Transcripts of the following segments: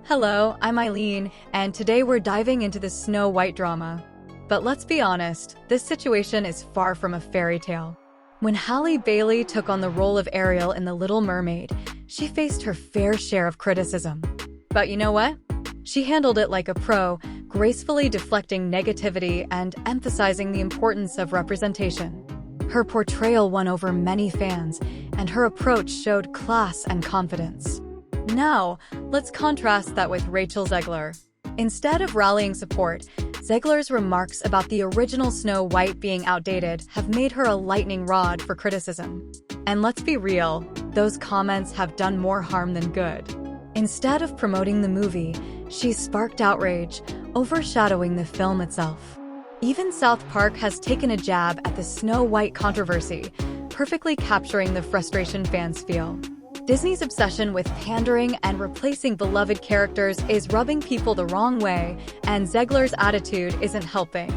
Hello, I'm Eileen, and today we're diving into the Snow White drama. But let's be honest, this situation is far from a fairy tale. When Halle Bailey took on the role of Ariel in The Little Mermaid, she faced her fair share of criticism. But you know what? She handled it like a pro, gracefully deflecting negativity and emphasizing the importance of representation. Her portrayal won over many fans, and her approach showed class and confidence. Now, let's contrast that with Rachel Zegler. Instead of rallying support, Zegler's remarks about the original Snow White being outdated have made her a lightning rod for criticism. And let's be real, those comments have done more harm than good. Instead of promoting the movie, she sparked outrage, overshadowing the film itself. Even South Park has taken a jab at the Snow White controversy, perfectly capturing the frustration fans feel. Disney's obsession with pandering and replacing beloved characters is rubbing people the wrong way, and Zegler's attitude isn't helping.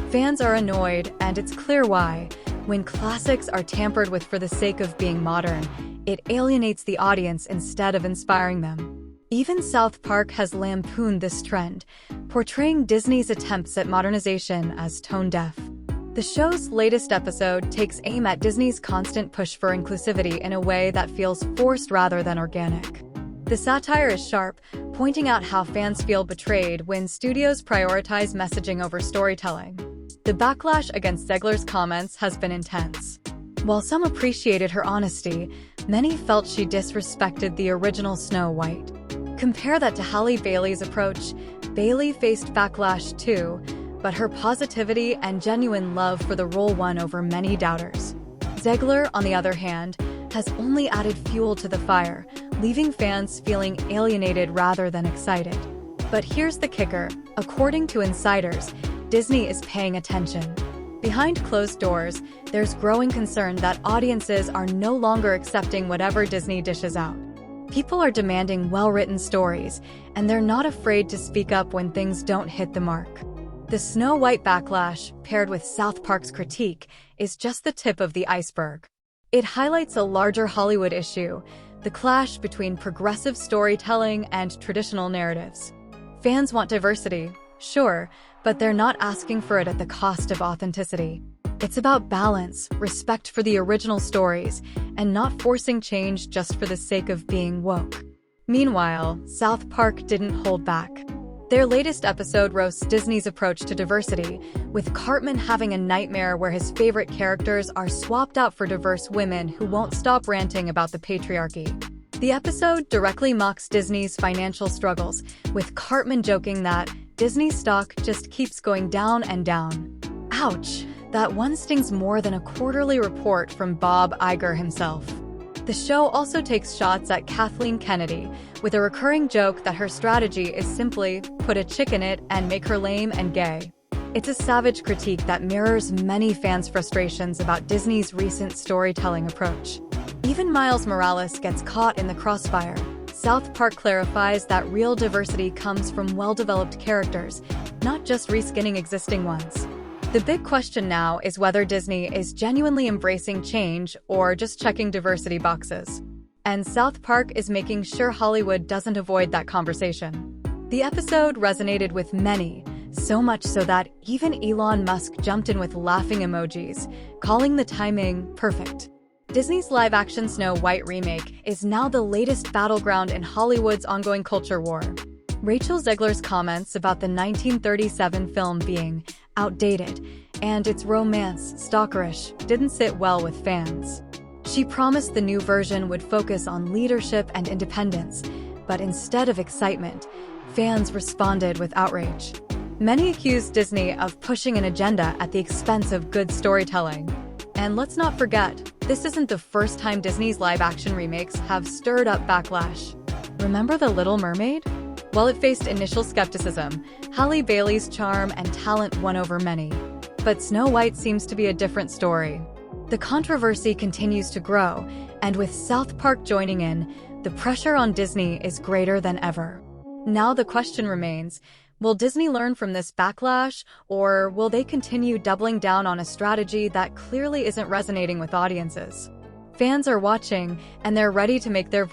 Fans are annoyed, and it's clear why. When classics are tampered with for the sake of being modern, it alienates the audience instead of inspiring them. Even South Park has lampooned this trend, portraying Disney's attempts at modernization as tone-deaf. The show's latest episode takes aim at Disney's constant push for inclusivity in a way that feels forced rather than organic. The satire is sharp, pointing out how fans feel betrayed when studios prioritize messaging over storytelling. The backlash against Zegler's comments has been intense. While some appreciated her honesty, many felt she disrespected the original Snow White. Compare that to Halle Bailey's approach. Bailey faced backlash too, but her positivity and genuine love for the role won over many doubters. Zegler, on the other hand, has only added fuel to the fire, leaving fans feeling alienated rather than excited. But here's the kicker. According to insiders, Disney is paying attention. Behind closed doors, there's growing concern that audiences are no longer accepting whatever Disney dishes out. People are demanding well-written stories, and they're not afraid to speak up when things don't hit the mark. The Snow White backlash, paired with South Park's critique, is just the tip of the iceberg. It highlights a larger Hollywood issue, the clash between progressive storytelling and traditional narratives. Fans want diversity, sure, but they're not asking for it at the cost of authenticity. It's about balance, respect for the original stories, and not forcing change just for the sake of being woke. Meanwhile, South Park didn't hold back. Their latest episode roasts Disney's approach to diversity, with Cartman having a nightmare where his favorite characters are swapped out for diverse women who won't stop ranting about the patriarchy. The episode directly mocks Disney's financial struggles, with Cartman joking that Disney stock just keeps going down and down. Ouch, that one stings more than a quarterly report from Bob Iger himself. The show also takes shots at Kathleen Kennedy, with a recurring joke that her strategy is simply put a chick in it and make her lame and gay. It's a savage critique that mirrors many fans' frustrations about Disney's recent storytelling approach. Even Miles Morales gets caught in the crossfire. South Park clarifies that real diversity comes from well-developed characters, not just reskinning existing ones. The big question now is whether Disney is genuinely embracing change or just checking diversity boxes. And South Park is making sure Hollywood doesn't avoid that conversation. The episode resonated with many, so much so that even Elon Musk jumped in with laughing emojis, calling the timing perfect. Disney's live-action Snow White remake is now the latest battleground in Hollywood's ongoing culture war. Rachel Zegler's comments about the 1937 film being outdated and its romance stalkerish didn't sit well with fans. She promised the new version would focus on leadership and independence, but instead of excitement, fans responded with outrage. Many accused Disney of pushing an agenda at the expense of good storytelling. And let's not forget, this isn't the first time Disney's live-action remakes have stirred up backlash. Remember The Little Mermaid? While it faced initial skepticism, Halle Bailey's charm and talent won over many. But Snow White seems to be a different story. The controversy continues to grow, and with South Park joining in, the pressure on Disney is greater than ever. Now the question remains, will Disney learn from this backlash, or will they continue doubling down on a strategy that clearly isn't resonating with audiences? Fans are watching, and they're ready to make their voice